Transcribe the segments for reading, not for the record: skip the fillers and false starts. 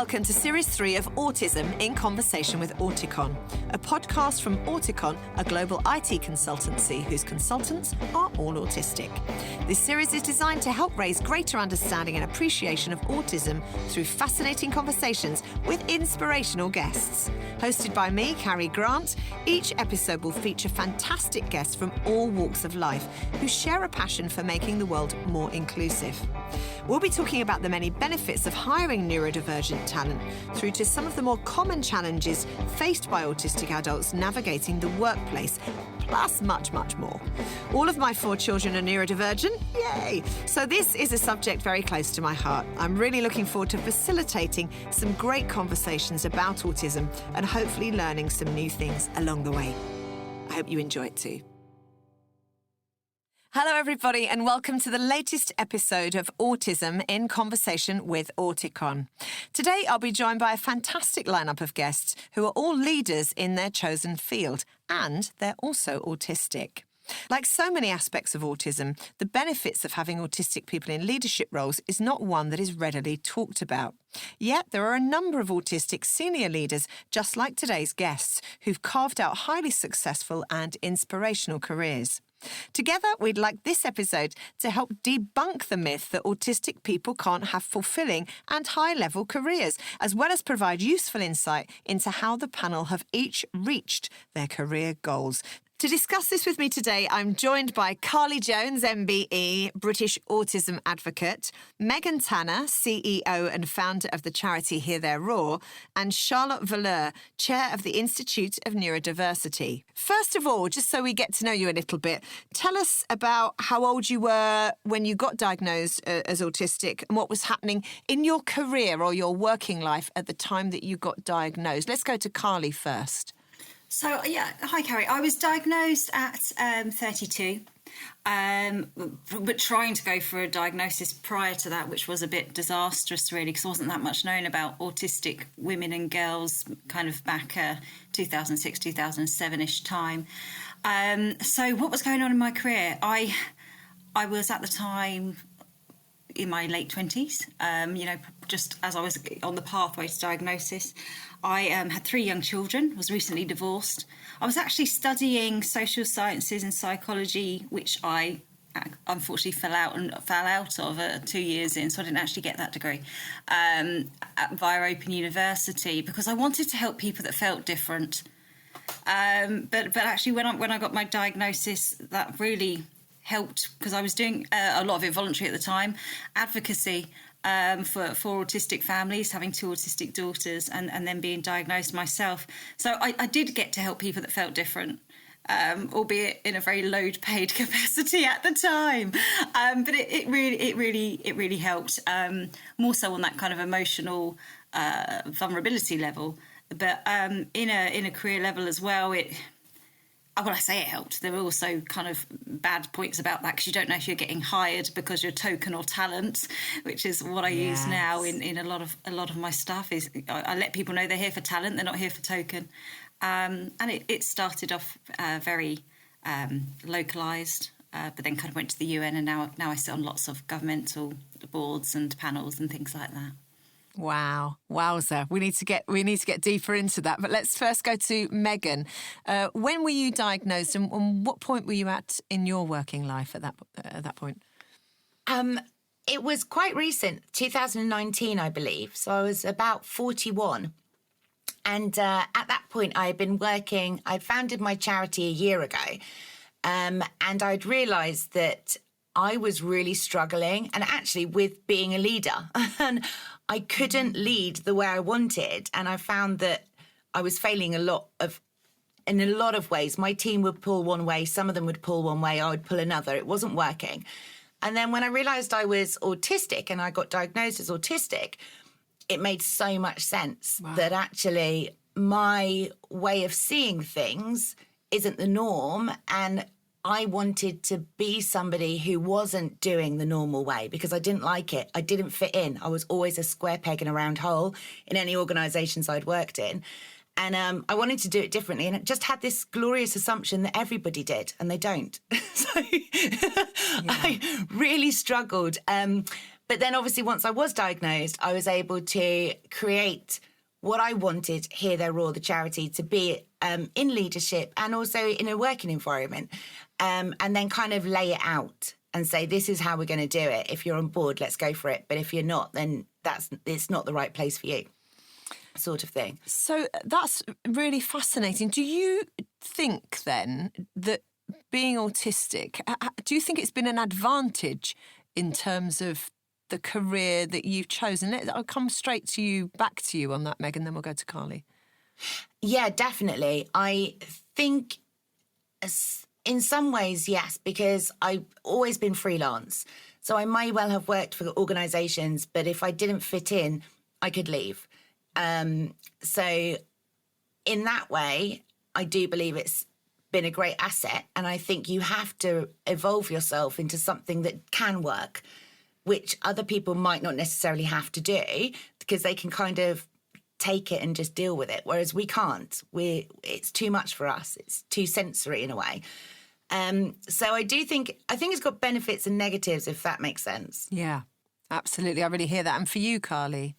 welcome to Series 3 of Autism in Conversation with Auticon, a podcast from Auticon, a global IT consultancy whose consultants are all autistic. This series is designed to help raise greater understanding and appreciation of autism through fascinating conversations with inspirational guests. Hosted by me, Carrie Grant, each episode will feature fantastic guests from all walks of life who share a passion for making the world more inclusive. We'll be talking about the many benefits of hiring neurodivergent talent through to some of the more common challenges faced by autistic adults navigating the workplace, plus much, much more. All of my 4 children are neurodivergent, yay! So this is a subject very close to my heart. I'm really looking forward to facilitating some great conversations about autism and hopefully learning some new things along the way. I hope you enjoy it too. Hello, everybody, and welcome to the latest episode of Autism in Conversation with Auticon. Today, I'll be joined by a fantastic lineup of guests who are all leaders in their chosen field, and they're also autistic. Like so many aspects of autism, the benefits of having autistic people in leadership roles is not one that is readily talked about. Yet there are a number of autistic senior leaders, just like today's guests, who've carved out highly successful and inspirational careers. Together, we'd like this episode to help debunk the myth that autistic people can't have fulfilling and high-level careers, as well as provide useful insight into how the panel have each reached their career goals. To discuss this with me today, I'm joined by Carrie Jones, MBE, British autism advocate, Megan Tanner, CEO and founder of the charity Hear Their Roar, and Charlotte Valeur, chair of the Institute of Neurodiversity. First of all, just so we get to know you a little bit, tell us about how old you were when you got diagnosed as autistic and what was happening in your career or your working life at the time that you got diagnosed. Let's go to Carrie first. So, hi, Carrie. I was diagnosed at 32, but trying to go for a diagnosis prior to that, which was a bit disastrous, really, because there wasn't that much known about autistic women and girls kind of back 2006, 2007-ish time. So what was going on in my career? I was at the time in my late 20s, just as I was on the pathway to diagnosis. I had 3 young children, was recently divorced. I was actually studying social sciences and psychology, which I unfortunately fell out of 2 years in, so I didn't actually get that degree via Open University, because I wanted to help people that felt different. But actually when I got my diagnosis, that really helped, because I was doing a lot of it voluntary at the time, advocacy for autistic families, having 2 autistic daughters, and then being diagnosed myself. So I did get to help people that felt different, albeit in a very low-paid capacity at the time. But it really helped, more so on that kind of emotional vulnerability level. But in a career level as well, when I say it helped, there were also kind of bad points about that, because you don't know if you're getting hired because you're token or talent, which is what I use now in a lot of my stuff. Is I let people know they're here for talent, they're not here for token. And it started off very localised, but then kind of went to the UN, and now I sit on lots of governmental boards and panels and things like that. Wow. Wowza. We need to get deeper into that. But let's first go to Megan. When were you diagnosed, and what point were you at in your working life at that point? It was quite recent, 2019, I believe. So I was about 41. And at that point, I had been working. I founded my charity a year ago. And I'd realised that I was really struggling, and actually with being a leader. And I couldn't lead the way I wanted. And I found that I was failing in a lot of ways. My team would pull one way, some of them would pull one way, I would pull another. It wasn't working. And then when I realised I was autistic and I got diagnosed as autistic, it made so much sense that actually my way of seeing things isn't the norm, and I wanted to be somebody who wasn't doing the normal way, because I didn't like it. I didn't fit in. I was always a square peg in a round hole in any organisations I'd worked in. And I wanted to do it differently, and it just had this glorious assumption that everybody did, and they don't. So I really struggled. But then obviously once I was diagnosed, I was able to create what I wanted Here, There, Raw, the charity, to be in leadership and also in a working environment, and then kind of lay it out and say, this is how we're going to do it. If you're on board, let's go for it. But if you're not, then it's not the right place for you, sort of thing. So that's really fascinating. Do you think then that being autistic, do you think it's been an advantage in terms of the career that you've chosen? I'll come straight to you, back to you on that, Meg, and then we'll go to Carly. Yeah, definitely. I think in some ways, yes, because I've always been freelance. So I may well have worked for organisations, but if I didn't fit in, I could leave. So in that way, I do believe it's been a great asset. And I think you have to evolve yourself into something that can work, which other people might not necessarily have to do, because they can kind of take it and just deal with it, whereas we can't. It's too much for us. It's too sensory in a way. So I think it's got benefits and negatives, if that makes sense. Yeah, absolutely. I really hear that. And for you, Carly?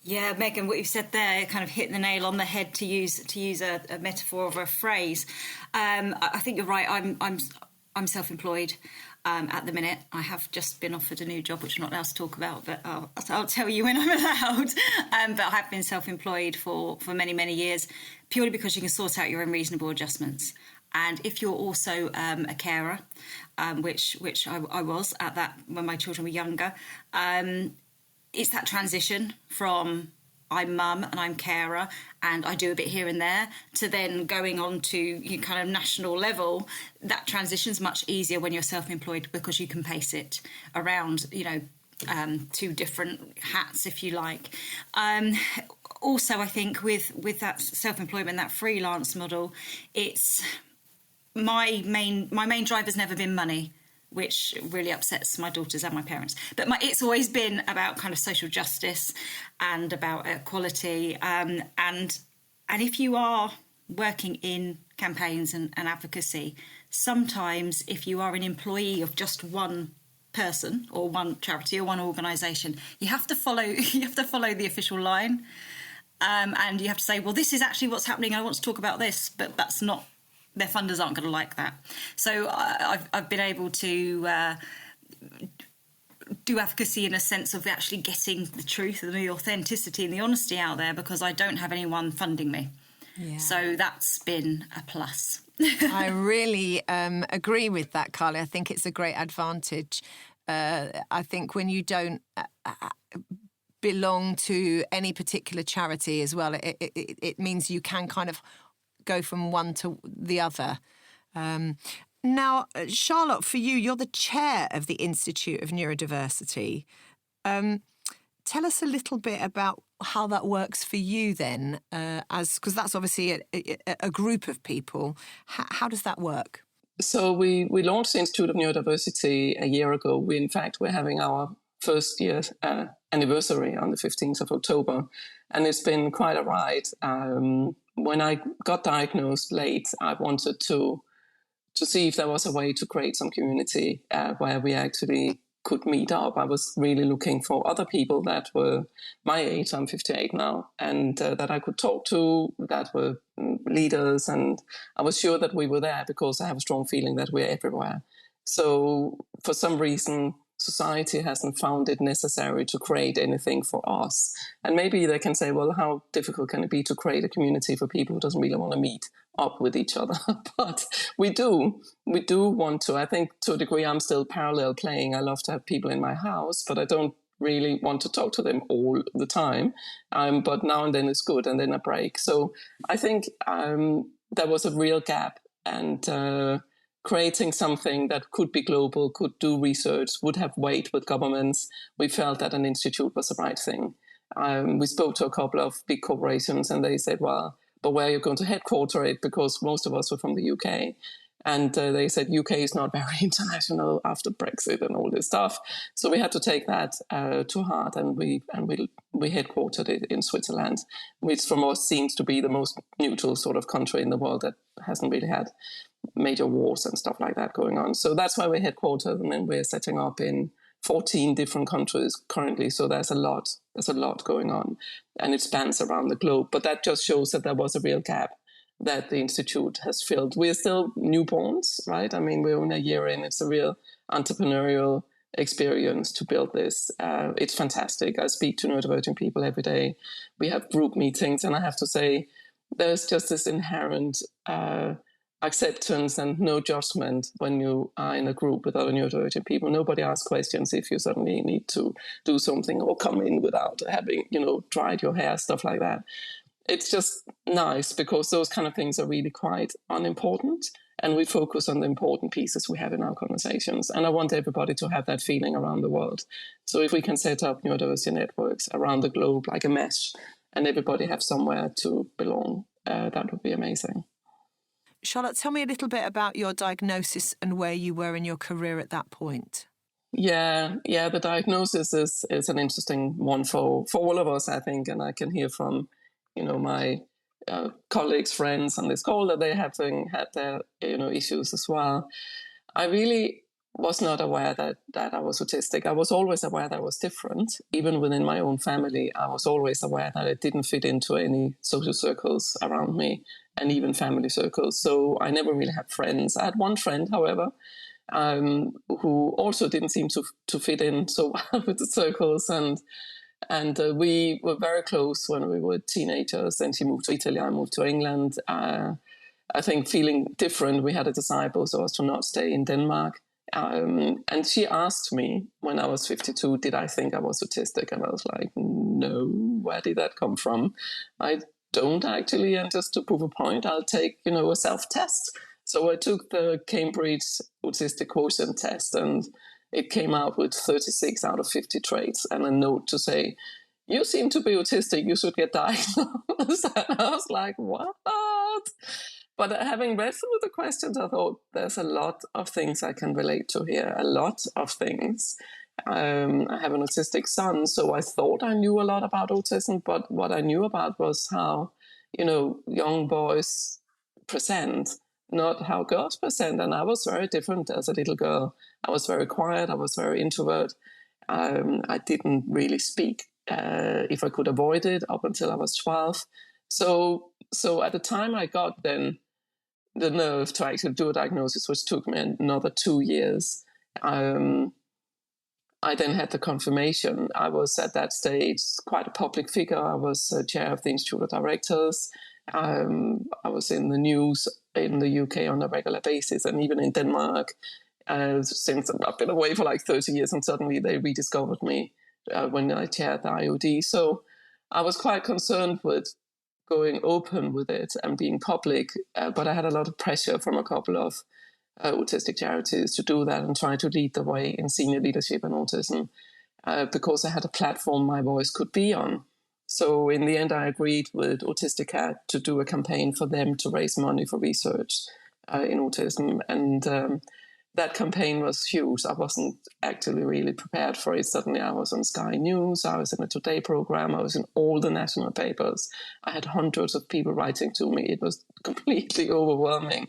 Yeah, Megan, what you've said there kind of hit the nail on the head, to use a metaphor or a phrase. I think you're right. I'm self-employed at the minute. I have just been offered a new job, which I'm not allowed to talk about, but I'll tell you when I'm allowed. But I have been self-employed for many, many years, purely because you can sort out your own reasonable adjustments. And if you're also a carer, which I was at that when my children were younger, it's that transition from I'm mum and I'm carer and I do a bit here and there, to then going on to kind of national level. That transition's much easier when you're self-employed, because you can pace it around, two different hats, if you like. Also, I think with that self-employment, that freelance model, it's my main drive has never been money, which really upsets my daughters and my parents. But it's always been about kind of social justice and about equality. And if you are working in campaigns and advocacy, sometimes if you are an employee of just one person or one charity or one organisation, you have to follow the official line, and you have to say, well, this is actually what's happening. I want to talk about this, but that's not. Their funders aren't going to like that. So I've been able to do advocacy in a sense of actually getting the truth and the authenticity and the honesty out there, because I don't have anyone funding me. Yeah. So that's been a plus. I really agree with that, Carly. I think it's a great advantage. I think when you don't belong to any particular charity as well, it means you can kind of go from one to the other. Now, Charlotte, for you, you're the chair of the Institute of Neurodiversity. Tell us a little bit about how that works for you then, because that's obviously a group of people. How does that work? So we launched the Institute of Neurodiversity a year ago. We're having our first year anniversary on the 15th of October, and it's been quite a ride. When I got diagnosed late, I wanted to see if there was a way to create some community where we actually could meet up. I was really looking for other people that were my age, I'm 58 now, and that I could talk to, that were leaders, and I was sure that we were there because I have a strong feeling that we're everywhere. So for some reason, society hasn't found it necessary to create anything for us. And maybe they can say, well, how difficult can it be to create a community for people who doesn't really want to meet up with each other? But we do want to. I think to a degree I'm still parallel playing. I love to have people in my house, but I don't really want to talk to them all the time. But now and then it's good, and then a break. So I think there was a real gap, and creating something that could be global, could do research, would have weight with governments. We felt that an institute was the right thing. We spoke to a couple of big corporations, and they said, well, but where are you going to headquarter it? Because most of us were from the UK. And they said UK is not very international after Brexit and all this stuff. So we had to take that to heart, and we headquartered it in Switzerland, which from us seems to be the most neutral sort of country in the world that hasn't really had major wars and stuff like that going on. So that's why we're headquartered, and then we're setting up in 14 different countries currently. So there's a lot going on, and it spans around the globe. But that just shows that there was a real gap that the Institute has filled. We're still newborns, right? I mean, we're only a year in. It's a real entrepreneurial experience to build this. It's fantastic. I speak to neurodivergent people every day. We have group meetings, and I have to say, there's just this inherent acceptance and no judgment when you are in a group with other neurodivergent people. Nobody asks questions if you suddenly need to do something or come in without having, dried your hair, stuff like that. It's just nice because those kind of things are really quite unimportant, and we focus on the important pieces we have in our conversations. And I want everybody to have that feeling around the world. So if we can set up neurodiversity networks around the globe like a mesh, and everybody have somewhere to belong, that would be amazing. Charlotte, tell me a little bit about your diagnosis and where you were in your career at that point. Yeah, the diagnosis is an interesting one for all of us, I think, and I can hear from my colleagues, friends on this call that they have had their issues as well. I really was not aware that I was autistic. I was always aware that I was different. Even within my own family, I was always aware that I didn't fit into any social circles around me, and even family circles. So I never really had friends. I had one friend, however, who also didn't seem to fit in so well with the circles, and we were very close when we were teenagers. Then she moved to Italy, I moved to England. I think feeling different, we had a desire both of us to not stay in Denmark. And she asked me when I was 52, did I think I was autistic? And I was like, no, where did that come from? I don't actually, and just to prove a point, I'll take, a self-test. So I took the Cambridge Autistic Quotient test, and it came out with 36 out of 50 traits and a note to say, you seem to be autistic, you should get diagnosed. And I was like, what? But having read through the questions, I thought there's a lot of things I can relate to here, a lot of things. I have an autistic son, so I thought I knew a lot about autism, but what I knew about was how, young boys present, not how girls present. And I was very different as a little girl. I was very quiet. I was very introvert. I didn't really speak if I could avoid it up until I was 12. So at the time I got then the nerve to actually do a diagnosis, which took me another 2 years, I then had the confirmation. I was at that stage quite a public figure. I was chair of the Institute of Directors. I was in the news in the UK on a regular basis, and even in Denmark, since I've been away for like 30 years, and suddenly they rediscovered me when I chaired the IOD. So I was quite concerned with going open with it and being public, but I had a lot of pressure from a couple of autistic charities to do that and try to lead the way in senior leadership and autism, because I had a platform my voice could be on. So in the end, I agreed with Autistic Cat to do a campaign for them to raise money for research in autism. And that campaign was huge. I wasn't actually really prepared for it. Suddenly I was on Sky News, I was in a Today program, I was in all the national papers. I had hundreds of people writing to me. It was completely overwhelming.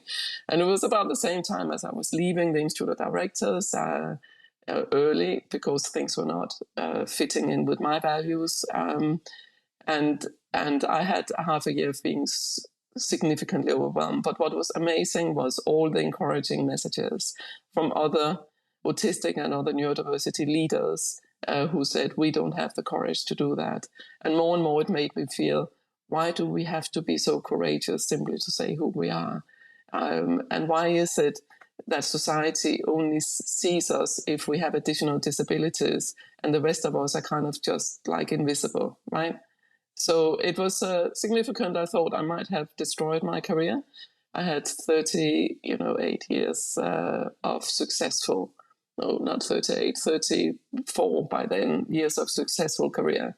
And it was about the same time as I was leaving the Institute of Directors early, because things were not fitting in with my values. And I had half a year of being significantly overwhelmed. But what was amazing was all the encouraging messages from other autistic and other neurodiversity leaders who said, we don't have the courage to do that. And more it made me feel, why do we have to be so courageous simply to say who we are? And why is it that society only sees us if we have additional disabilities, and the rest of us are kind of just like invisible, right? So it was significant. I thought I might have destroyed my career. I had 38 years of successful, no, not 38, 34 by then, years of successful career.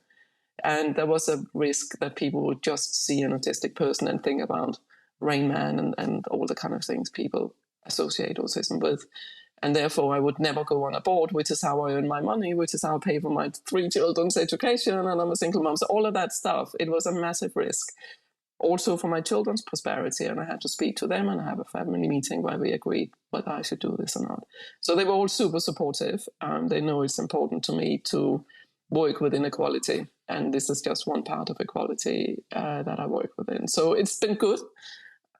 And there was a risk that people would just see an autistic person and think about Rain Man and all the kind of things people associate autism with. And therefore, I would never go on a board, which is how I earn my money, which is how I pay for my 3 children's education, and I'm a single mom. So all of that stuff, it was a massive risk. also for my children's prosperity. And I had to speak to them and have a family meeting where we agreed whether I should do this or not. So they were all super supportive. They know it's important to me to work within equality. And this is just one part of equality that I work within. So it's been good.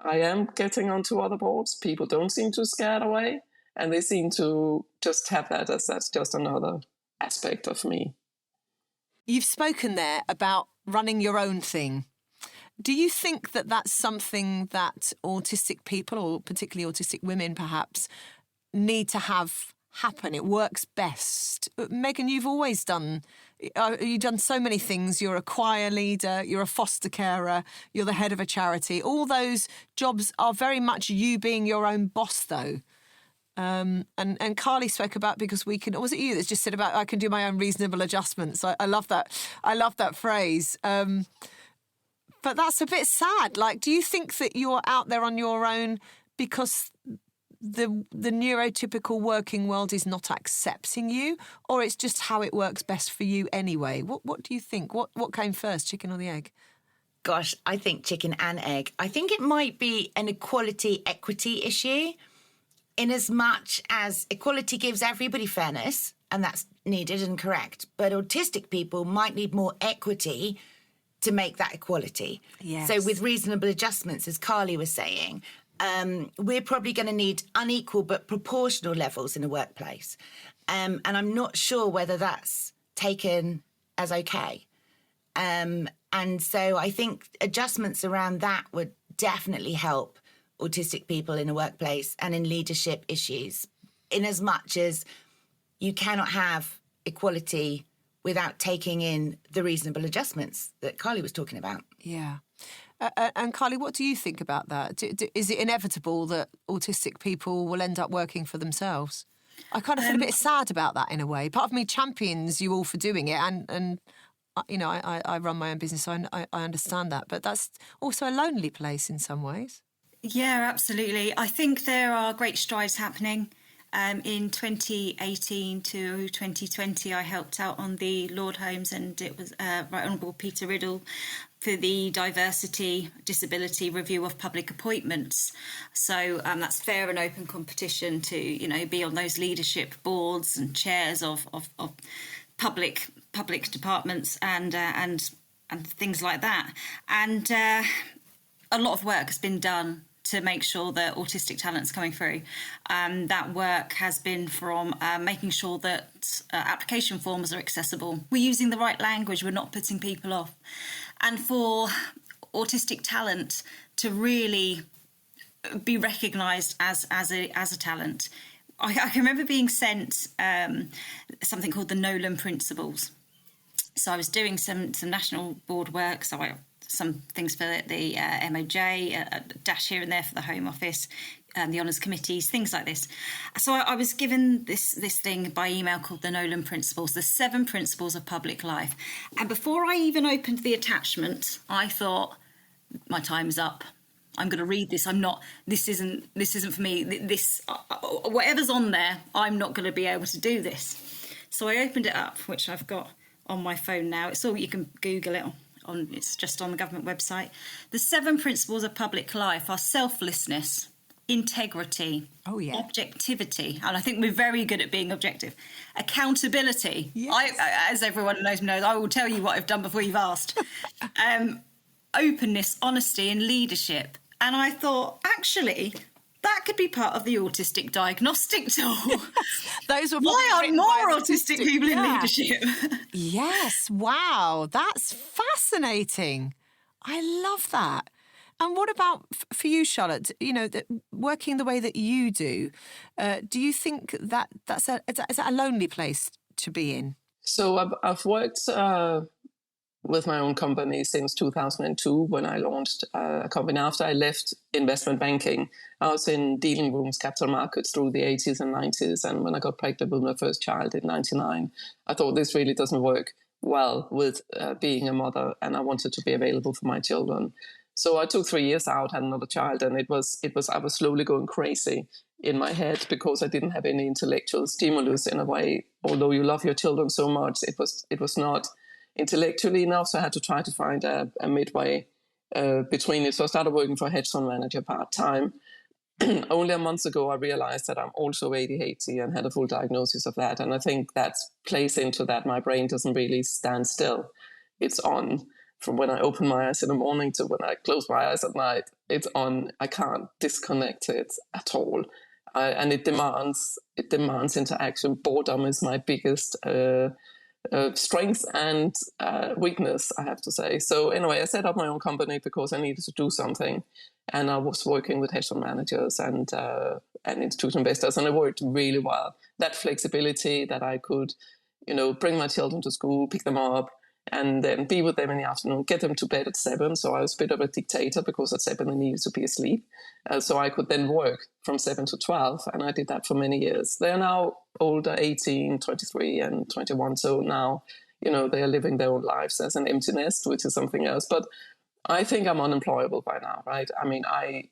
I am getting onto other boards. People don't seem too scared away. And they seem to just have that as that's just another aspect of me. You've spoken there about running your own thing. Do you think that that's something that autistic people, or particularly autistic women perhaps, need to have happen? It works best. Megan, you've done so many things. You're a choir leader, you're a foster carer, you're the head of a charity. All those jobs are very much you being your own boss, though. And Carly spoke about, because we can, was it you that just said about, I can do my own reasonable adjustments? I love that. I love that phrase. But that's a bit sad. Like, do you think that you're out there on your own because the neurotypical working world is not accepting you, or it's just how it works best for you anyway? What do you think? What came first, chicken or the egg? Gosh, I think chicken and egg. I think it might be an equity issue, in as much as equality gives everybody fairness, and that's needed and correct. But autistic people might need more equity to make that equality. Yes. So with reasonable adjustments, as Carly was saying, we're probably going to need unequal but proportional levels in a workplace. And I'm not sure whether that's taken as okay. And so I think adjustments around that would definitely help autistic people in a workplace and in leadership issues, in as much as you cannot have equality without taking in the reasonable adjustments that Carly was talking about. Yeah. And Carly, what do you think about that? Is it inevitable that autistic people will end up working for themselves? I kind of feel a bit sad about that in a way. Part of me champions you all for doing it, and you know, I run my own business, so I understand that. But that's also a lonely place in some ways. Yeah, absolutely. I think there are great strides happening. In 2018 to 2020, I helped out on the Lord Homes, and it was Right Honourable Peter Riddle for the Diversity Disability Review of Public Appointments. So that's fair and open competition to, you know, be on those leadership boards and chairs of public departments and things like that. And a lot of work has been done to make sure that autistic talent's coming through. That work has been from making sure that application forms are accessible. We're using the right language, we're not putting people off. And for autistic talent to really be recognised as a talent. I can remember being sent something called the Nolan Principles. So I was doing some national board work, so some things for the MOJ, a dash here and there for the Home Office, the Honours Committees, things like this. So I was given this thing by email called the Nolan Principles, the 7 Principles of Public Life. And before I even opened the attachment, I thought, my time is up. I'm going to read this. This isn't for me. This whatever's on there, I'm not going to be able to do this. So I opened it up, which I've got on my phone now. It's all, you can Google it it's just on the government website. The 7 principles of public life are selflessness, integrity, objectivity, and I think we're very good at being objective, accountability. Yes. As everyone knows, I will tell you what I've done before you've asked. Openness, honesty, and leadership. And I thought, actually, that could be part of the autistic diagnostic tool. Those were why are more autistic people in leadership? Yes, wow, that's fascinating. I love that. And what about for you, Charlotte? You know, working the way that you do you think that is that a lonely place to be in? So I've worked with my own company since 2002, when I launched a company after I left investment banking. I was in dealing rooms, capital markets through the 80s and 90s. And when I got pregnant with my first child in 99, I thought this really doesn't work well with being a mother. And I wanted to be available for my children. So I took 3 years out, had another child, and I was slowly going crazy in my head because I didn't have any intellectual stimulus in a way. Although you love your children so much, it was not intellectually enough, so I had to try to find a midway. between it. So I started working for a hedge fund manager part-time. Only a month ago, I realized that I'm also ADHD and had a full diagnosis of that. And I think that plays into that. My brain doesn't really stand still. It's on. From when I open my eyes in the morning to when I close my eyes at night, it's on. I can't disconnect it at all. And it demands interaction. Boredom is my biggest strength and weakness, I have to say. So anyway, I set up my own company because I needed to do something. And I was working with hedge fund managers and institutional investors, and it worked really well. That flexibility that I could, bring my children to school, pick them up, and then be with them in the afternoon, get them to bed at 7. So I was a bit of a dictator because at 7 they needed to be asleep. So I could then work from 7 to 12, and I did that for many years. They're now older, 18, 23, and 21. So now, they are living their own lives as an empty nest, which is something else. But I think I'm unemployable by now, right? I mean, I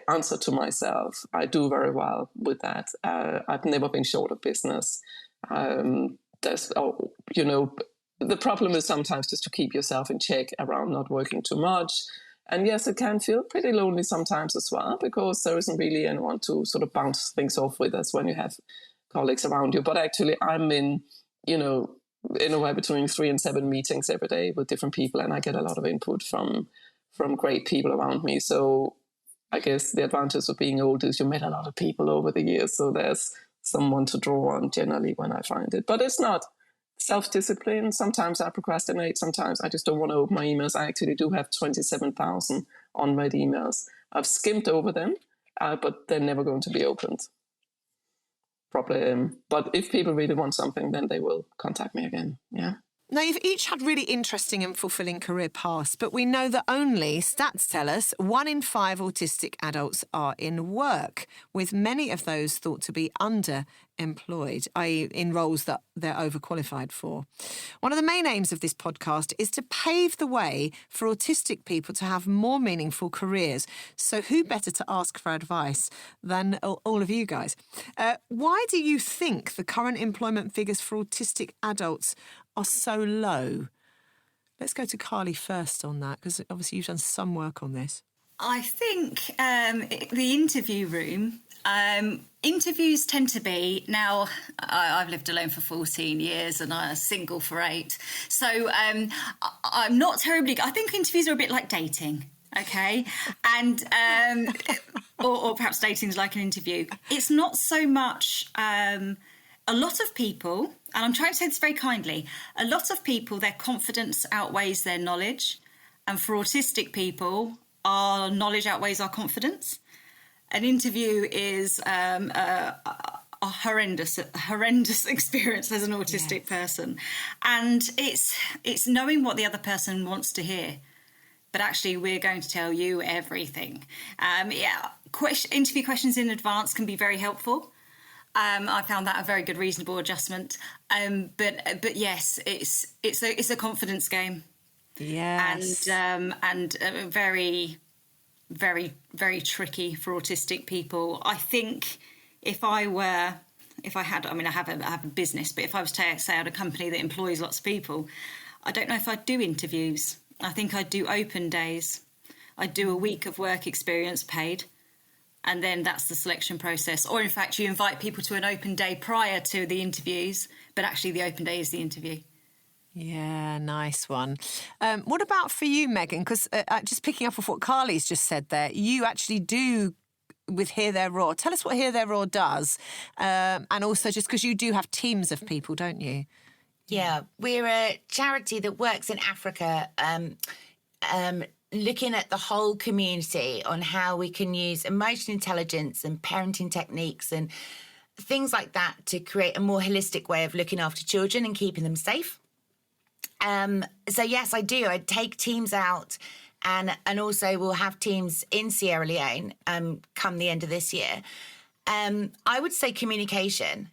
answer to myself. I do very well with that. I've never been short of business. The problem is sometimes just to keep yourself in check around not working too much. And yes, it can feel pretty lonely sometimes as well, because there isn't really anyone to sort of bounce things off with us when you have colleagues around you. But actually, I'm in, anywhere between 3 and 7 meetings every day with different people, and I get a lot of input from great people around me. So I guess the advantage of being old is you met a lot of people over the years, so there's someone to draw on generally when I find it. But it's not self-discipline. Sometimes I procrastinate. Sometimes I just don't want to open my emails. I actually do have 27,000 unread emails. I've skimmed over them, but they're never going to be opened. Probably. But if people really want something, then they will contact me again. Yeah. Now, you've each had really interesting and fulfilling career paths, but we know that only, stats tell us, 1 in 5 autistic adults are in work, with many of those thought to be underemployed, i.e. in roles that they're overqualified for. One of the main aims of this podcast is to pave the way for autistic people to have more meaningful careers. So who better to ask for advice than all of you guys? Why do you think the current employment figures for autistic adults are so low? Let's go to Carrie first on that, because obviously you've done some work on this. I think the interview room, interviews tend to be, now I've lived alone for 14 years and I'm single for 8. So I'm not terribly, I think interviews are a bit like dating. Okay. And, or perhaps dating's like an interview. It's not so much, a lot of people, and I'm trying to say this very kindly, a lot of people, their confidence outweighs their knowledge. And for autistic people, our knowledge outweighs our confidence. An interview is a horrendous experience as an autistic person. And it's knowing what the other person wants to hear. But actually, we're going to tell you everything. Interview questions in advance can be very helpful. I found that a very good, reasonable adjustment. But yes, it's a confidence game. Yes. And very, very, very tricky for autistic people. I think I have a business, but if I was to say I had a company that employs lots of people, I don't know if I'd do interviews. I think I'd do open days. I'd do a week of work experience paid. And then that's the selection process. Or in fact, you invite people to an open day prior to the interviews, but actually the open day is the interview. Yeah, nice one. What about for you, Megan? Because just picking up off what Carlie's just said there, you actually do with Hear Their Roar. Tell us what Hear Their Roar does. And also just because you do have teams of people, don't you? Yeah, we're a charity that works in Africa, looking at the whole community on how we can use emotional intelligence and parenting techniques and things like that to create a more holistic way of looking after children and keeping them safe. So yes, I do. I take teams out and also we'll have teams in Sierra Leone come the end of this year. I would say communication.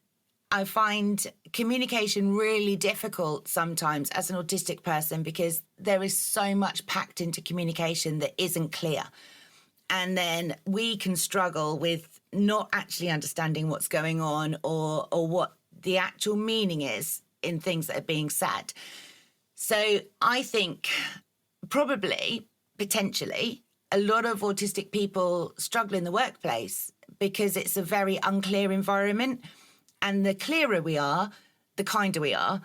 I find communication really difficult sometimes as an autistic person because there is so much packed into communication that isn't clear. And then we can struggle with not actually understanding what's going on or what the actual meaning is in things that are being said. So I think probably, potentially, a lot of autistic people struggle in the workplace because it's a very unclear environment. And the clearer we are, the kinder we are,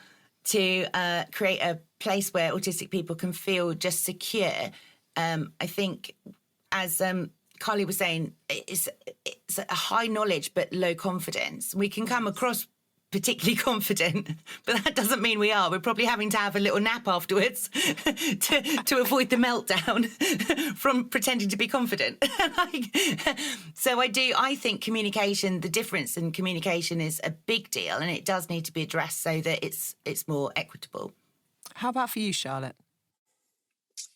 to create a place where autistic people can feel just secure. I think, as Carly was saying, it's a high knowledge but low confidence. We can come across particularly confident, but that doesn't mean we are. We're probably having to have a little nap afterwards to avoid the meltdown from pretending to be confident. So I think communication, the difference in communication is a big deal, and it does need to be addressed so that it's more equitable. How about for you, Charlotte?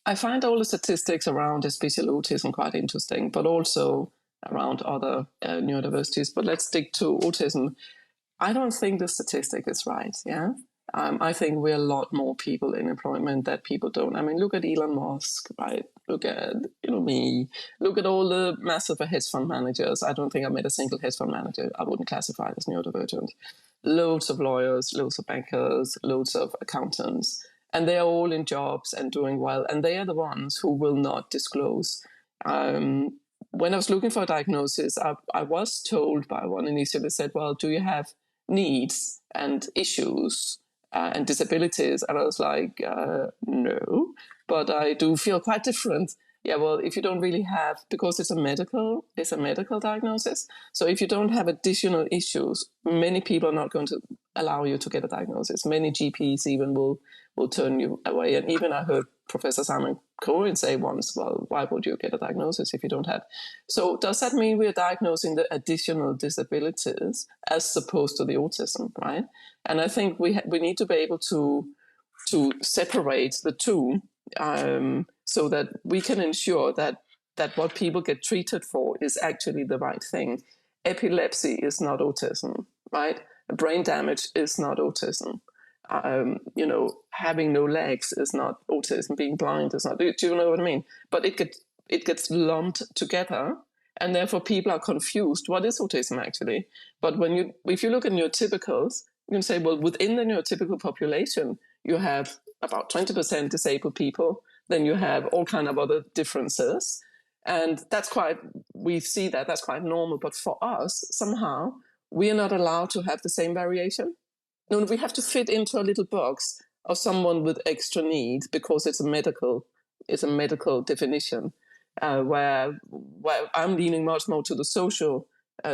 I find all the statistics around especially autism quite interesting, but also around other neurodiversities. But let's stick to autism. I don't think the statistic is right, yeah? I think we're a lot more people in employment that people don't. I mean, look at Elon Musk, right? Look at, me. Look at all the massive hedge fund managers. I don't think I met a single hedge fund manager I wouldn't classify as neurodivergent. Loads of lawyers, loads of bankers, loads of accountants. And they are all in jobs and doing well. And they are the ones who will not disclose. When I was looking for a diagnosis, I was told by one initially said, well, do you have needs and issues and disabilities? And I was like, no, but I do feel quite different. Yeah, well, if you don't really have, because it's a medical diagnosis. So if you don't have additional issues, many people are not going to allow you to get a diagnosis. Many GPs even will turn you away. And even I heard Professor Simon Cohen say once, well, why would you get a diagnosis if you don't have? So does that mean we're diagnosing the additional disabilities as opposed to the autism, right? And I think we need to be able to separate the two so that we can ensure that what people get treated for is actually the right thing. Epilepsy is not autism, right? Brain damage is not autism. Having no legs is not autism. Being blind is not. Do you know what I mean? But it gets lumped together, and therefore people are confused. What is autism actually? But if you look at neurotypicals, you can say, well, within the neurotypical population, you have about 20% disabled people. Then you have all kind of other differences, and that's quite normal. But for us, somehow, we are not allowed to have the same variation. No, we have to fit into a little box of someone with extra needs because it's a medical definition. Where I'm leaning much more to the social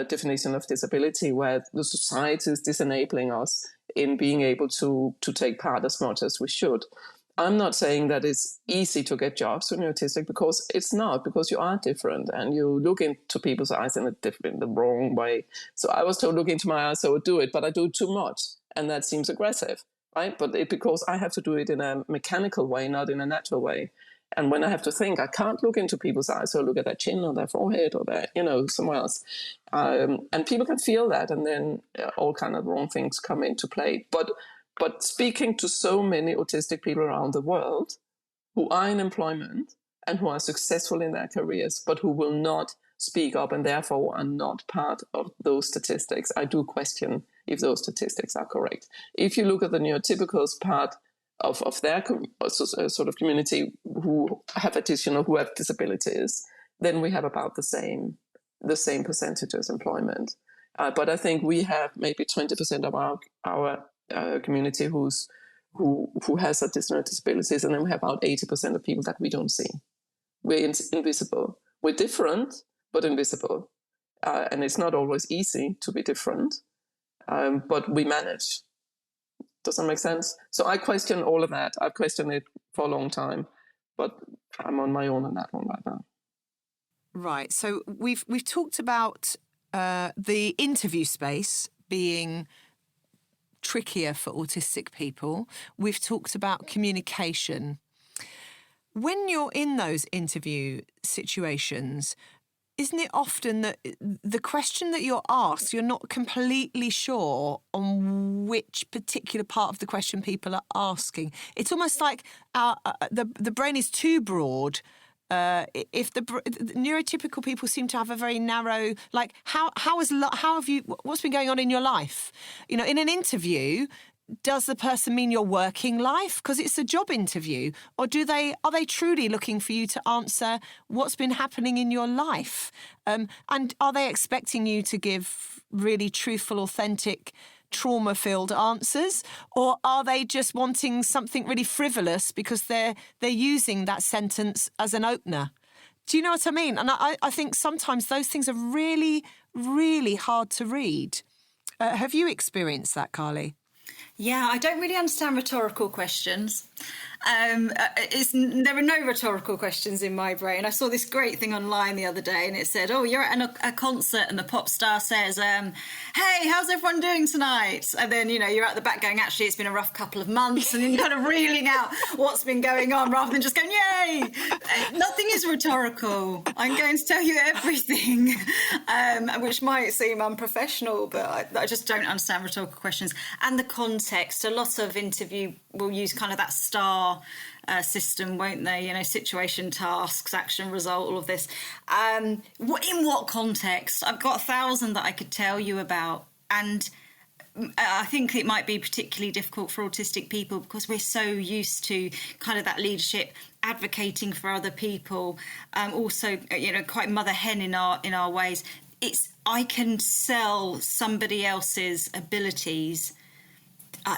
definition of disability, where the society is disenabling us in being able to take part as much as we should. I'm not saying that it's easy to get jobs when you're autistic, because it's not, because you are different and you look into people's eyes in the wrong way. So I was told, look into my eyes, so I would do it, but I do it too much. And that seems aggressive, right? But because I have to do it in a mechanical way, not in a natural way. And when I have to think, I can't look into people's eyes, so look at their chin or their forehead or their, somewhere else. And people can feel that, and then all kind of wrong things come into play. But speaking to so many autistic people around the world who are in employment and who are successful in their careers, but who will not speak up and therefore are not part of those statistics, I do question if those statistics are correct. If you look at the neurotypicals part of their sort of community who have disabilities, then we have about the same percentages employment. But I think we have maybe 20% of our community who has additional disabilities, and then we have about 80% of people that we don't see. We're invisible. We're different, but invisible. And it's not always easy to be different, but we manage. Does that make sense? So I question all of that. I've questioned it for a long time, but I'm on my own on that one right now. Right. So we've talked about the interview space being trickier for autistic people. We've talked about communication. When you're in those interview situations, isn't it often that the question that you're asked, you're not completely sure on which particular part of the question people are asking? It's almost like the brain is too broad. If the neurotypical people seem to have a very narrow, like how have you, what's been going on in your life? In an interview, does the person mean your working life? Because it's a job interview. Or are they truly looking for you to answer what's been happening in your life? And are they expecting you to give really truthful, authentic, trauma-filled answers? Or are they just wanting something really frivolous because they're using that sentence as an opener? Do you know what I mean? And I think sometimes those things are really, really hard to read. Have you experienced that, Carlie? Yeah, I don't really understand rhetorical questions. There are no rhetorical questions in my brain. I saw this great thing online the other day, and it said, "Oh, you're at a concert, and the pop star says, hey, how's everyone doing tonight?" And then, you're at the back going, "Actually, it's been a rough couple of months," and then you're kind of reeling out what's been going on rather than just going, "Yay!" Nothing is rhetorical. I'm going to tell you everything, which might seem unprofessional, but I just don't understand rhetorical questions. And the context, a lot of interview will use kind of that STAR system, won't they? Situation, tasks, action, result, all of this. In what context? I've got 1,000 that I could tell you about. And I think it might be particularly difficult for autistic people because we're so used to kind of that leadership, advocating for other people, also, quite mother hen in our ways. I can sell somebody else's abilities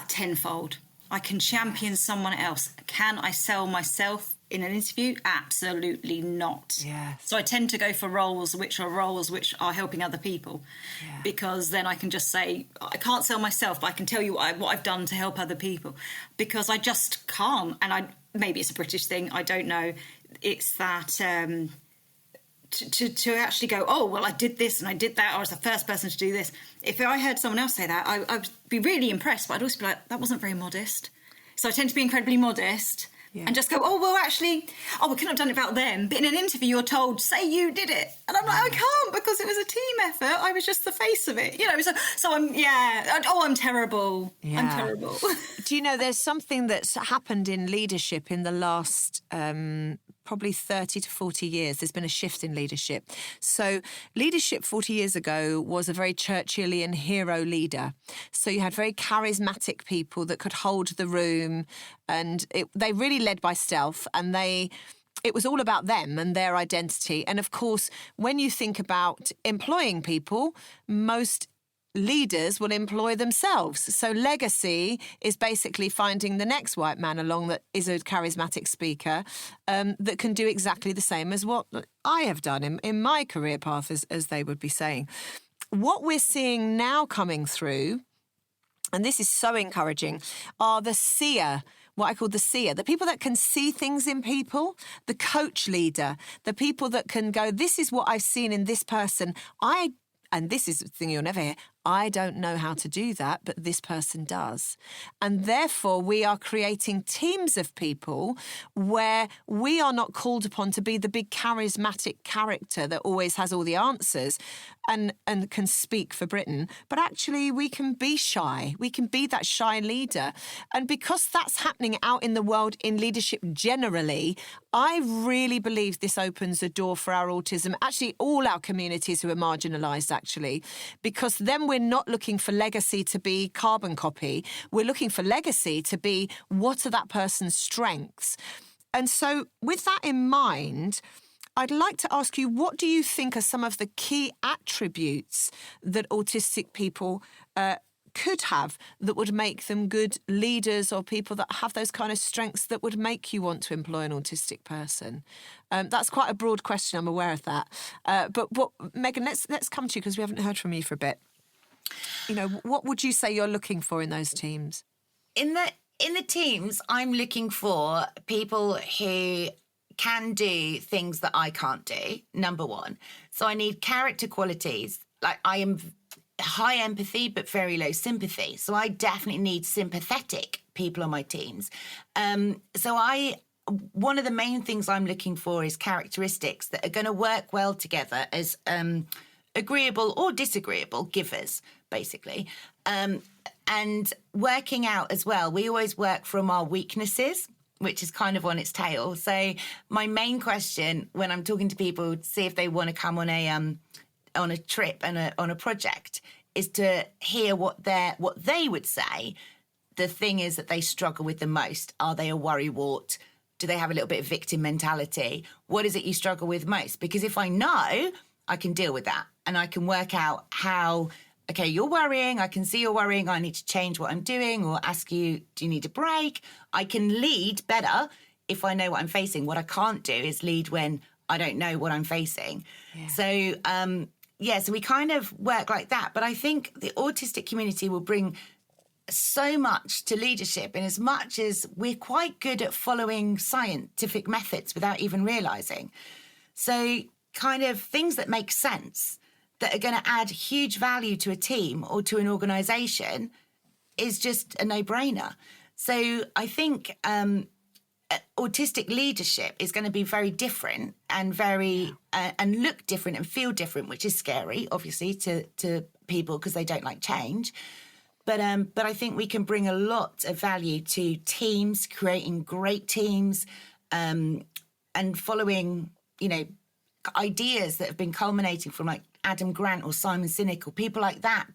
tenfold. I can champion someone else. Can I sell myself in an interview? Absolutely not. Yes. So I tend to go for roles which are helping other people, because then I can just say, I can't sell myself, but I can tell you what I've done to help other people, because I just can't. And maybe it's a British thing, I don't know. It's that to actually go, oh, well, I did this and I did that, I was the first person to do this. If I heard someone else say that, I would be really impressed, but I'd also be like, that wasn't very modest. So I tend to be incredibly modest and just go, oh, well, actually, we couldn't have done it without them. But in an interview, you're told, say you did it. And I'm like, I can't, because it was a team effort. I was just the face of it. So I'm terrible. Yeah. I'm terrible. Do you know, there's something that's happened in leadership in the last probably 30 to 40 years. There's been a shift in leadership. So leadership 40 years ago was a very Churchillian hero leader. So you had very charismatic people that could hold the room, and they really led by stealth, and it was all about them and their identity. And of course, when you think about employing people, most leaders will employ themselves. So legacy is basically finding the next white man along that is a charismatic speaker that can do exactly the same as what I have done in my career path, as they would be saying. What we're seeing now coming through, and this is so encouraging, are the seer, what I call the seer, the people that can see things in people, the coach leader, the people that can go, this is what I've seen in this person. And this is the thing you'll never hear, I don't know how to do that, but this person does. And therefore, we are creating teams of people where we are not called upon to be the big charismatic character that always has all the answers and can speak for Britain. But actually, we can be shy. We can be that shy leader. And because that's happening out in the world in leadership generally, I really believe this opens a door for our autism, actually all our communities who are marginalised, actually, because then we're not looking for legacy to be carbon copy. We're looking for legacy to be, what are that person's strengths? And so with that in mind, I'd like to ask you, what do you think are some of the key attributes that autistic people could have that would make them good leaders, or people that have those kind of strengths that would make you want to employ an autistic person? That's quite a broad question, I'm aware of that. But Megan, let's come to you, because we haven't heard from you for a bit. What would you say you're looking for in those teams? In the teams, I'm looking for people who can do things that I can't do, number one. So I need character qualities. Like, I am high empathy but very low sympathy. So I definitely need sympathetic people on my teams. One of the main things I'm looking for is characteristics that are going to work well together as agreeable or disagreeable givers, basically. And working out as well, we always work from our weaknesses, which is kind of on its tail. So my main question when I'm talking to people to see if they want to come on a trip and on a project is to hear what they would say the thing is that they struggle with the most. Are they a worrywart? Do they have a little bit of victim mentality? What is it you struggle with most? Because if I know, I can deal with that and I can work out how, okay, you're worrying. I can see you're worrying. I need to change what I'm doing or ask you, do you need a break? I can lead better if I know what I'm facing. What I can't do is lead when I don't know what I'm facing. Yeah. So, so we kind of work like that. But I think the autistic community will bring so much to leadership in as much as we're quite good at following scientific methods without even realising. So kind of things that make sense, that are going to add huge value to a team or to an organisation is just a no-brainer. So I think autistic leadership is going to be very different and very and look different and feel different, which is scary, obviously, to people because they don't like change. But I think we can bring a lot of value to teams, creating great teams, and following, ideas that have been culminating from like Adam Grant or Simon Sinek or people like that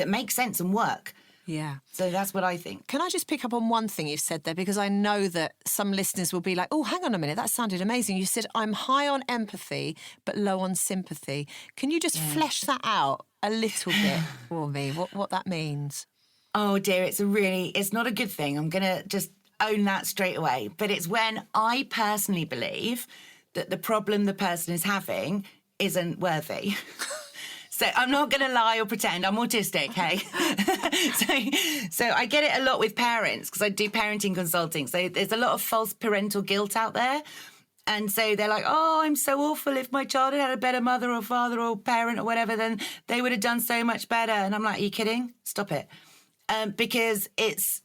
make sense and work. Yeah. So that's what I think. Can I just pick up on one thing you've said there? Because I know that some listeners will be like, oh, hang on a minute, that sounded amazing. You said I'm high on empathy, but low on sympathy. Can you just flesh that out a little bit for me, what that means? Oh, dear, it's not a good thing. I'm going to just own that straight away. But it's when I personally believe that the problem the person is having isn't worthy. So I'm not going to lie or pretend I'm autistic, hey? So I get it a lot with parents because I do parenting consulting. So there's a lot of false parental guilt out there. And so they're like, oh, I'm so awful. If my child had had a better mother or father or parent or whatever, then they would have done so much better. And I'm like, are you kidding? Stop it. Because it's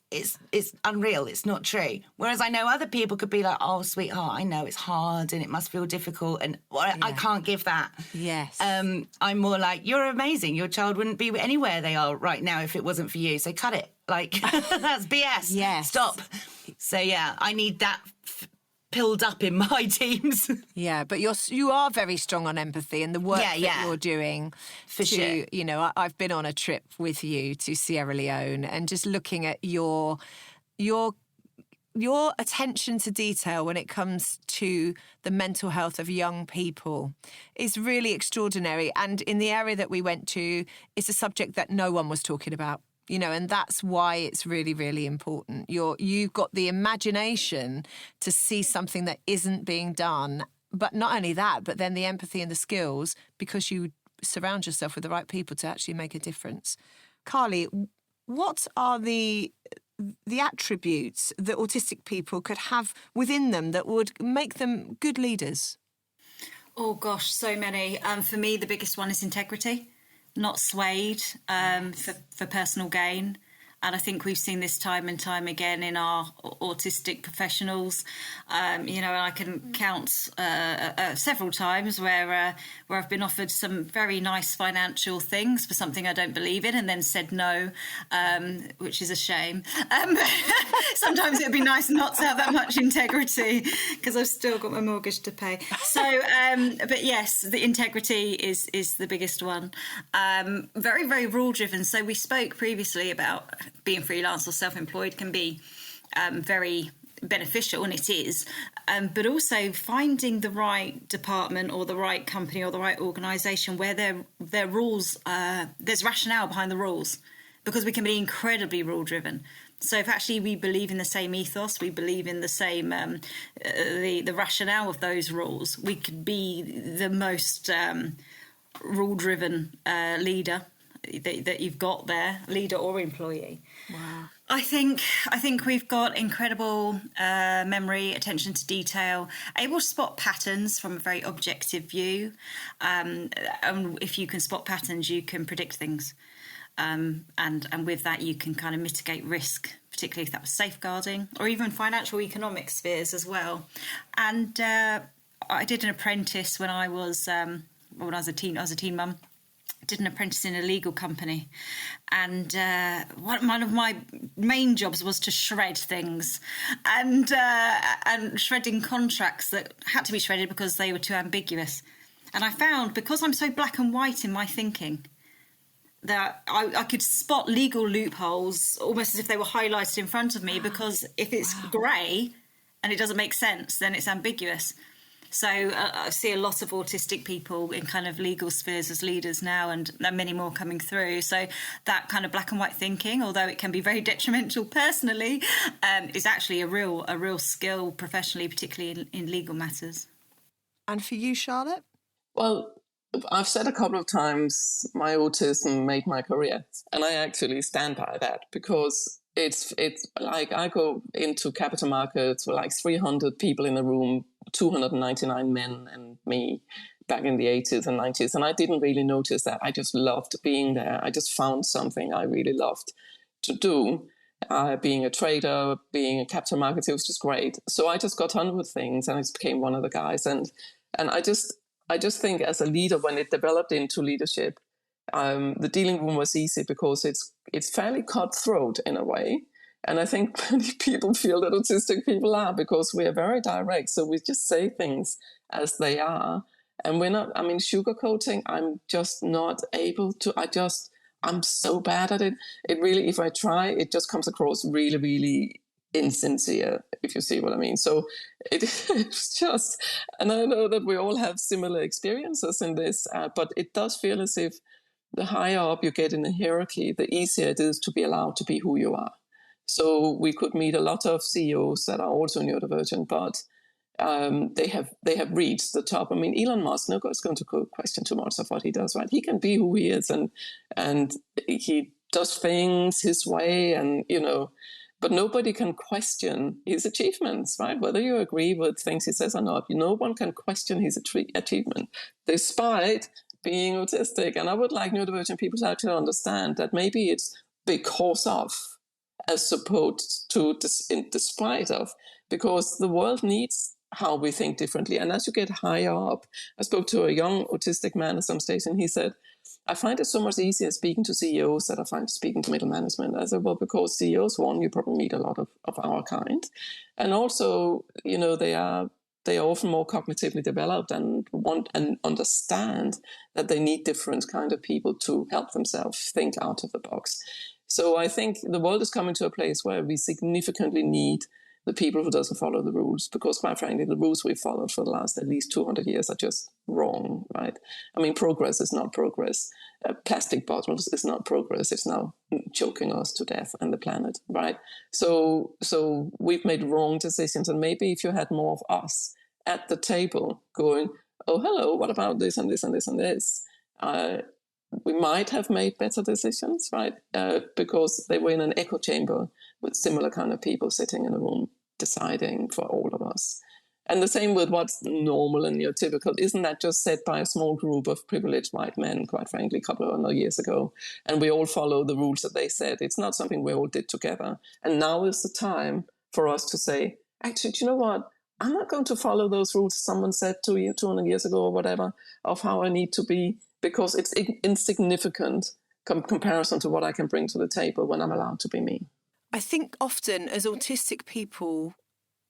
unreal. It's not true. Whereas I know other people could be like, oh, sweetheart, I know it's hard and it must feel difficult. And I can't give that. Yes. I'm more like, you're amazing. Your child wouldn't be anywhere they are right now if it wasn't for you. So cut it. Like, that's BS. Yes. Stop. So, yeah, I need that pilled up in my teams. Yeah, but you are very strong on empathy and the work that you're doing. For sure. I've been on a trip with you to Sierra Leone and just looking at your attention to detail when it comes to the mental health of young people is really extraordinary. And in the area that we went to, it's a subject that no one was talking about. And that's why it's really, really important. You've got the imagination to see something that isn't being done. But not only that, but then the empathy and the skills because you surround yourself with the right people to actually make a difference. Carly, what are the attributes that autistic people could have within them that would make them good leaders? Oh, gosh, so many. For me, the biggest one is integrity. Not swayed for personal gain. And I think we've seen this time and time again in our autistic professionals. And I can count several times where I've been offered some very nice financial things for something I don't believe in and then said no, which is a shame. Sometimes it'd be nice not to have that much integrity because I've still got my mortgage to pay. So, but yes, the integrity is the biggest one. Very, very rule-driven. So we spoke previously about being freelance or self-employed can be very beneficial, and it is, but also finding the right department or the right company or the right organisation where their rules, there's rationale behind the rules, because we can be incredibly rule-driven. So if actually we believe in the same ethos, we believe in the same the rationale of those rules, we could be the most rule-driven leader that you've got there, leader or employee. Wow. I think we've got incredible memory, attention to detail, able to spot patterns from a very objective view. And if you can spot patterns, you can predict things. And with that, you can kind of mitigate risk, particularly if that was safeguarding or even financial economic spheres as well. And I did an apprentice when I was a teen mum. Did an apprentice in a legal company, and one of my main jobs was to shred things, and shredding contracts that had to be shredded because they were too ambiguous. And I found, because I'm so black and white in my thinking, that I could spot legal loopholes almost as if they were highlighted in front of me, because if it's grey and it doesn't make sense, then it's ambiguous. So I see a lot of autistic people in kind of legal spheres as leaders now, and there are many more coming through. So that kind of black and white thinking, although it can be very detrimental personally, is actually a real skill professionally, particularly in legal matters. And for you, Charlotte? Well, I've said a couple of times my autism made my career, and I actually stand by that, because it's like I go into capital markets with like 300 people in a room, 299 men and me back in the 80s and 90s. And I didn't really notice that. I just loved being there. I just found something I really loved to do. Being a trader, being a capital markets, it was just great. So I just got on with things, and I just became one of the guys. And I just think as a leader, when it developed into leadership, the dealing room was easy because it's fairly cutthroat in a way. And I think many people feel that autistic people are, because we are very direct. So we just say things as they are. And we're not, sugarcoating, I'm just not able to. I'm so bad at it. It really, if I try, it just comes across really, really insincere, if you see what I mean. So it's just, and I know that we all have similar experiences in this, but it does feel as if the higher up you get in the hierarchy, the easier it is to be allowed to be who you are. So we could meet a lot of CEOs that are also neurodivergent, but they have reached the top. I mean, Elon Musk, nobody's going to question too much of what he does, right? He can be who he is, and he does things his way, and but nobody can question his achievements, right? Whether you agree with things he says or not, no one can question his achievement, despite being autistic. And I would like neurodivergent people to actually understand that maybe it's because of, as opposed to in despite of, because the world needs how we think differently. And as you get higher up, I spoke to a young autistic man at some stage, and he said, I find it so much easier speaking to CEOs than I find speaking to middle management. I said, well, because CEOs, one, you probably meet a lot of our kind. And also, they are often more cognitively developed and want and understand that they need different kind of people to help themselves think out of the box. So I think the world is coming to a place where we significantly need the people who doesn't follow the rules, because quite frankly, the rules we've followed for the last at least 200 years are just wrong, right? I mean, progress is not progress. Plastic bottles is not progress. It's now choking us to death and the planet, right? So we've made wrong decisions. And maybe if you had more of us at the table going, oh, hello, what about this and this and this and this? We might have made better decisions, right? Because they were in an echo chamber with similar kind of people sitting in a room deciding for all of us. And the same with what's normal and neurotypical. Isn't that just set by a small group of privileged white men, quite frankly, a couple of years ago? And we all follow the rules that they set. It's not something we all did together. And now is the time for us to say, actually, do you know what? I'm not going to follow those rules someone said to you 200 years ago or whatever of how I need to be, because it's insignificant comparison to what I can bring to the table when I'm allowed to be me. I think often as autistic people,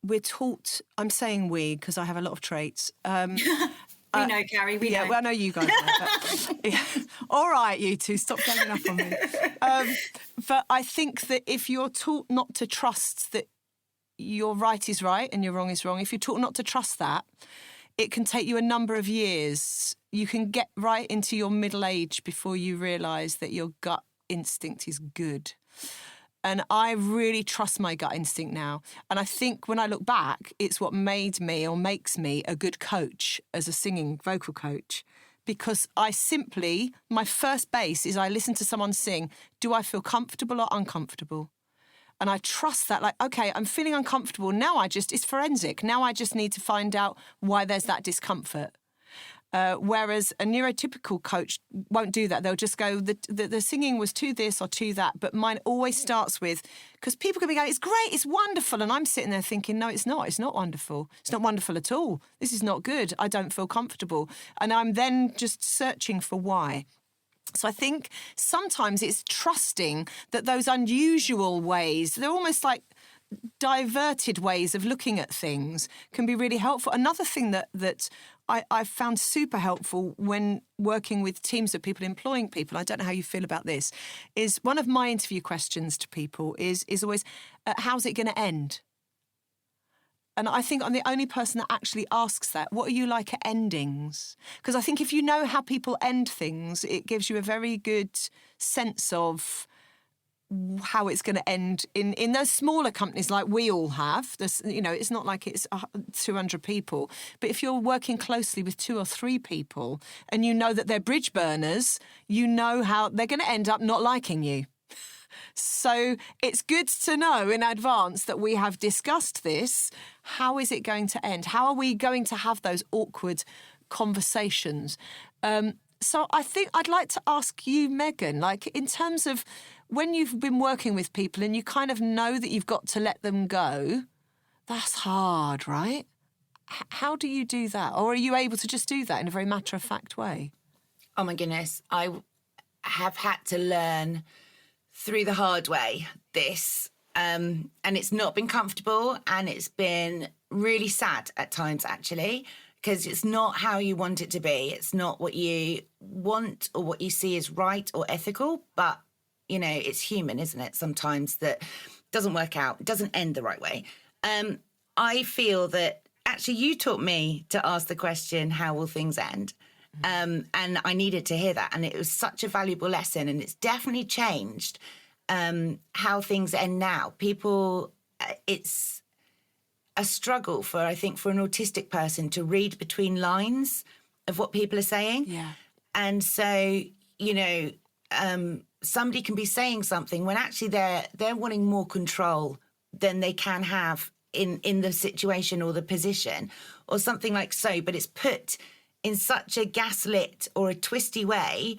we're taught, I'm saying we because I have a lot of traits. We know, Carrie, we know. Well, I know you guys know. But, yeah. All right, you two, stop ganging up on me. But I think that if you're taught not to trust that your right is right and your wrong is wrong, if you're taught not to trust that, it can take you a number of years. You can get right into your middle age before you realise that your gut instinct is good. And I really trust my gut instinct now. And I think when I look back, it's what made me or makes me a good coach as a singing vocal coach. Because my first base is I listen to someone sing, do I feel comfortable or uncomfortable? And I trust that, like, okay, I'm feeling uncomfortable. Now it's forensic. Now I just need to find out why there's that discomfort. Whereas a neurotypical coach won't do that. They'll just go, the singing was to this or to that. But mine always starts with, because people can be going, it's great, it's wonderful. And I'm sitting there thinking, no, it's not. It's not wonderful. It's not wonderful at all. This is not good. I don't feel comfortable. And I'm then just searching for why. So I think sometimes it's trusting that those unusual ways, they're almost like diverted ways of looking at things can be really helpful. Another thing that I've found super helpful when working with teams of people, employing people, I don't know how you feel about this, is one of my interview questions to people is always, how's it going to end? And I think I'm the only person that actually asks that. What are you like at endings? Because I think if you know how people end things, it gives you a very good sense of how it's going to end in those smaller companies like we all have. It's not like it's 200 people. But if you're working closely with 2 or 3 people and you know that they're bridge burners, you know how they're going to end up not liking you. So it's good to know in advance that we have discussed this. How is it going to end? How are we going to have those awkward conversations? So I think I'd like to ask you, Megan, like in terms of when you've been working with people and you kind of know that you've got to let them go, that's hard, right? How do you do that? Or are you able to just do that in a very matter-of-fact way? Oh, my goodness. I have had to learn through the hard way this, and it's not been comfortable, and it's been really sad at times, actually, because it's not how you want it to be. It's not what you want or what you see as right or ethical, but, it's human, isn't it? Sometimes that doesn't work out, doesn't end the right way. I feel that actually you taught me to ask the question, how will things end? And I needed to hear that. And it was such a valuable lesson. And it's definitely changed how things end now. People, it's a struggle for an autistic person to read between lines of what people are saying. Yeah. And so, somebody can be saying something when actually they're wanting more control than they can have in the situation or the position or something like so. But it's put in such a gaslit or a twisty way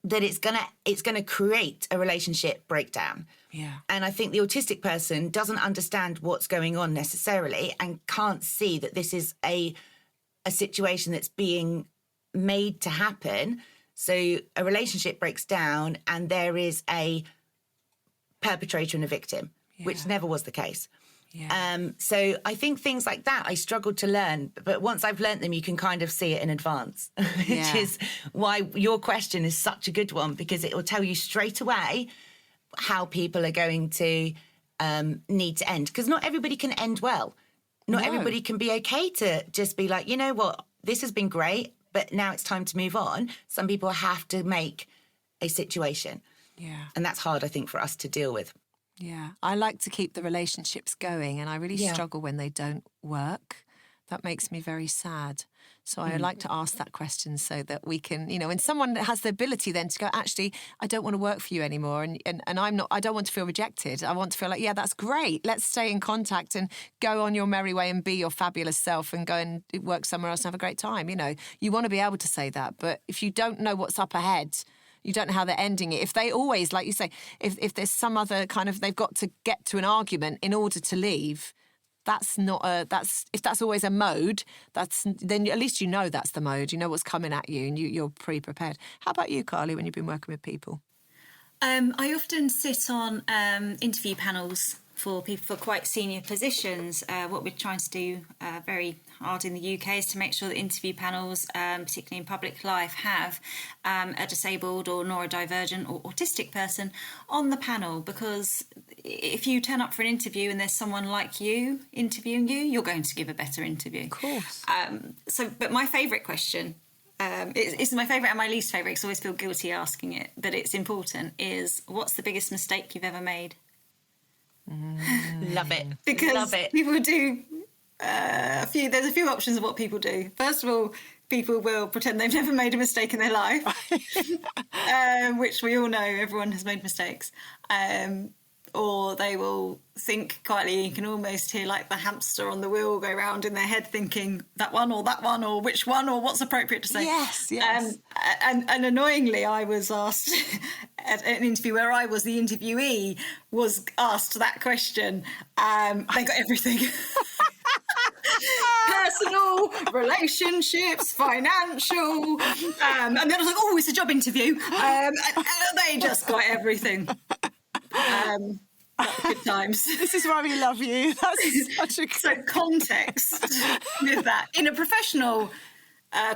that it's gonna create a relationship breakdown. Yeah. And I think the autistic person doesn't understand what's going on necessarily and can't see that this is a situation that's being made to happen. So a relationship breaks down and there is a perpetrator and a victim, which never was the case. Yeah. So I think things like that I struggled to learn, but once I've learnt them, you can kind of see it in advance, which is why your question is such a good one, because it will tell you straight away how people are going to need to end. Because not everybody can end well. Not everybody can be okay to just be like, you know what, this has been great, but now it's time to move on. Some people have to make a situation. Yeah. And that's hard, I think, for us to deal with. Yeah, I like to keep the relationships going, and I really struggle when they don't work. That makes me very sad. So I like to ask that question so that we can, when someone has the ability then to go, actually, I don't want to work for you anymore, and I don't want to feel rejected. I want to feel like, yeah, that's great. Let's stay in contact and go on your merry way and be your fabulous self and go and work somewhere else and have a great time. You want to be able to say that, but if you don't know what's up ahead, you don't know how they're ending it. If they always, like you say, if there's some other kind of, they've got to get to an argument in order to leave, if that's always a mode, then at least that's the mode. You know what's coming at you and you're pre-prepared. How about you, Carly, when you've been working with people? I often sit on interview panels for people for quite senior positions. What we're trying to do very hard in the UK is to make sure that interview panels, particularly in public life, have a disabled or neurodivergent or autistic person on the panel, because if you turn up for an interview and there's someone like you interviewing you, you're going to give a better interview. Of course. But my favourite question, it's my favourite and my least favourite, because I always feel guilty asking it, but it's important, is what's the biggest mistake you've ever made? Love it. Because people do there's a few options of what people do. First of all, people will pretend they've never made a mistake in their life, which we all know, everyone has made mistakes. Or they will think quietly, you can almost hear like the hamster on the wheel go around in their head thinking that one or which one or what's appropriate to say. Yes. And annoyingly, I was asked at an interview where I was the interviewee, was asked that question. They got everything. Personal, relationships, financial. And then I was like, oh, it's a job interview. And they just got everything. Good times. This is why we love you. That's such a So context with that. In a professional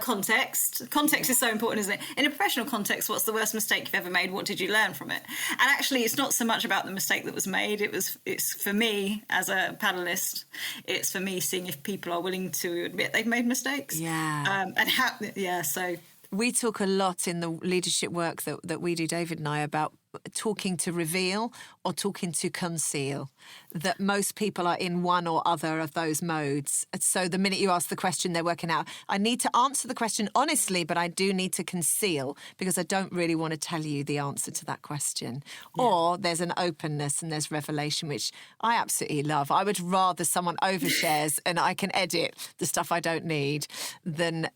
context is so important, isn't it? In a professional context, what's the worst mistake you've ever made? What did you learn from it? And actually, it's not so much about the mistake that was made. It's for me as a panelist. It's for me seeing if people are willing to admit they've made mistakes. So we talk a lot in the leadership work that we do, David and I, about talking to reveal or talking to conceal, that most people are in one or other of those modes. So the minute you ask the question, they're working out, I need to answer the question honestly, but I do need to conceal because I don't really want to tell you the answer to that question. Yeah. Or there's an openness and there's revelation, which I absolutely love. I would rather someone overshares and I can edit the stuff I don't need than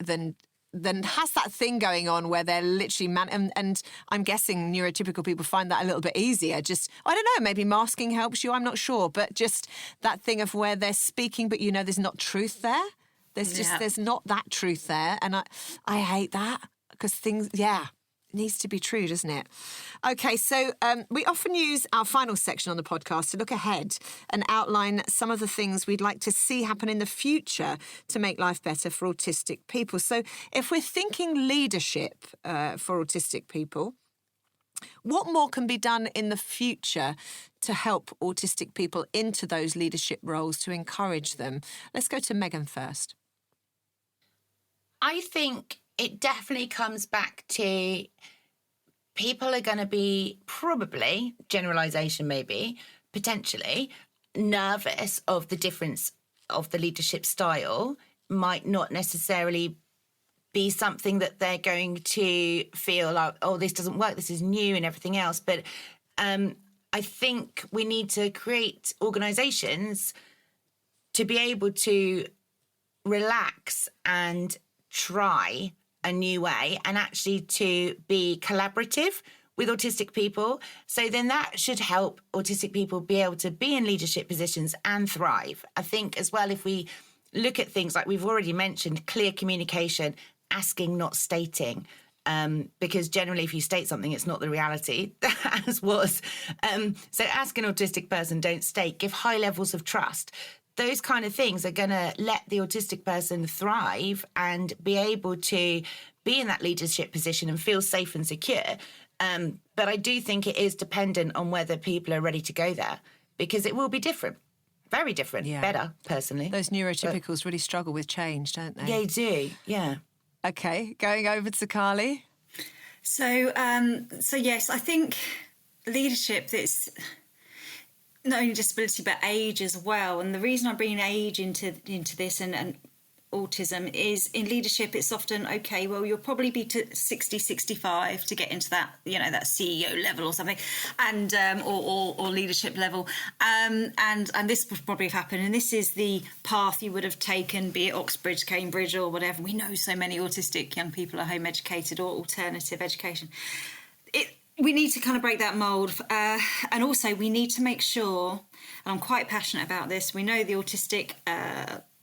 has that thing going on where they're literally and I'm guessing neurotypical people find that a little bit easier. Just, I don't know, maybe masking helps you, I'm not sure. But just that thing of where they're speaking, but there's not truth there. There's not that truth there. And I hate that because things, it needs to be true, doesn't it? Okay, so we often use our final section on the podcast to look ahead and outline some of the things we'd like to see happen in the future to make life better for autistic people. So if we're thinking leadership for autistic people, what more can be done in the future to help autistic people into those leadership roles, to encourage them? Let's go to Megan first. I think it definitely comes back to people are going to be probably, generalisation maybe, potentially, nervous of the difference of the leadership style, might not necessarily be something that they're going to feel like, oh, this doesn't work, this is new and everything else. But I think we need to create organisations to be able to relax and try a new way and actually to be collaborative with autistic people. So then that should help autistic people be able to be in leadership positions and thrive. I think as well, if we look at things like we've already mentioned, clear communication, asking, not stating, because generally if you state something, it's not the reality, as was. So ask an autistic person, don't state, give high levels of trust. Those kind of things are going to let the autistic person thrive and be able to be in that leadership position and feel safe and secure. But I do think it is dependent on whether people are ready to go there, because it will be different, very different, better, personally. Those neurotypicals really struggle with change, don't they? They do, yeah. Okay, going over to Carlie. So yes, I think leadership, it's not only disability but age as well. And the reason I'm bringing age into this and autism is in leadership it's often, okay, well, you'll probably be to 60, 65 to get into that, that CEO level or something, and or leadership level. And this would probably have happened, and this is the path you would have taken, be it Oxbridge, Cambridge or whatever. We know so many autistic young people are home educated or alternative education. We need to kind of break that mould. And also we need to make sure, and I'm quite passionate about this, we know the autistic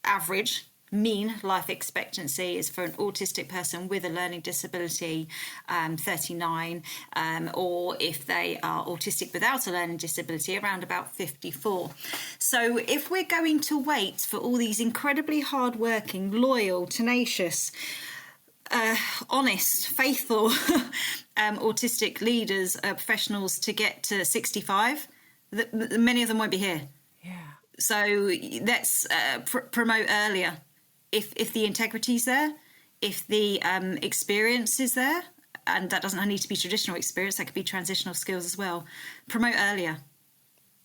average mean life expectancy is for an autistic person with a learning disability 39, or if they are autistic without a learning disability, around about 54. So if we're going to wait for all these incredibly hardworking, loyal, tenacious, honest, faithful autistic leaders, professionals to get to 65, many of them won't be here. Yeah. So let's promote earlier. If the integrity is there, if the experience is there, and that doesn't need to be traditional experience, that could be transitional skills as well, promote earlier.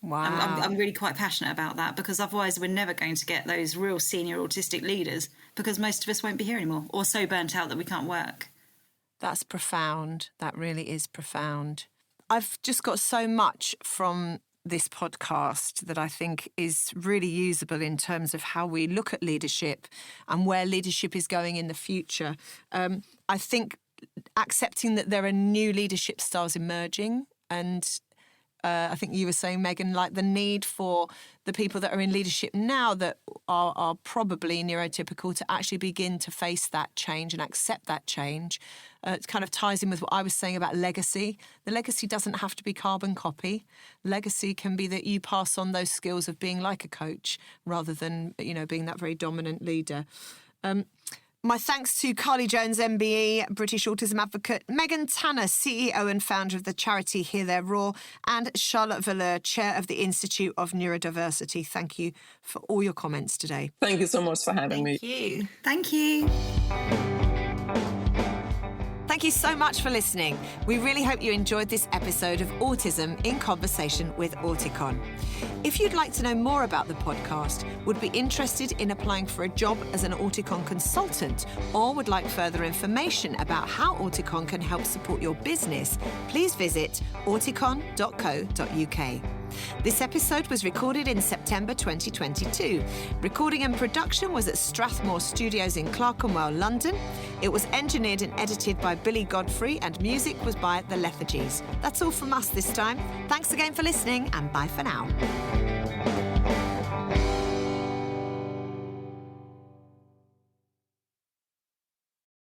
Wow. I'm really quite passionate about that, because otherwise we're never going to get those real senior autistic leaders, because most of us won't be here anymore, or so burnt out that we can't work. That's profound. That really is profound. I've just got so much from this podcast that I think is really usable in terms of how we look at leadership and where leadership is going in the future. I think accepting that there are new leadership styles emerging and I think you were saying, Megan, like the need for the people that are in leadership now that are probably neurotypical to actually begin to face that change and accept that change. It kind of ties in with what I was saying about legacy. The legacy doesn't have to be carbon copy. Legacy can be that you pass on those skills of being like a coach rather than, being that very dominant leader. My thanks to Carly Jones, MBE, British Autism Advocate, Megan Tanner, CEO and founder of the charity Hear Their Roar, and Charlotte Valeur, Chair of the Institute of Neurodiversity. Thank you for all your comments today. Thank you so much for having me. Thank you. Thank you. Thank you so much for listening. We really hope you enjoyed this episode of Autism in Conversation with Auticon. If you'd like to know more about the podcast, would be interested in applying for a job as an Auticon consultant, or would like further information about how Auticon can help support your business, please visit auticon.co.uk. This episode was recorded in September 2022. Recording and production was at Strathmore Studios in Clerkenwell, London. It was engineered and edited by Billy Godfrey, and music was by The Lethargies. That's all from us this time. Thanks again for listening, and bye for now.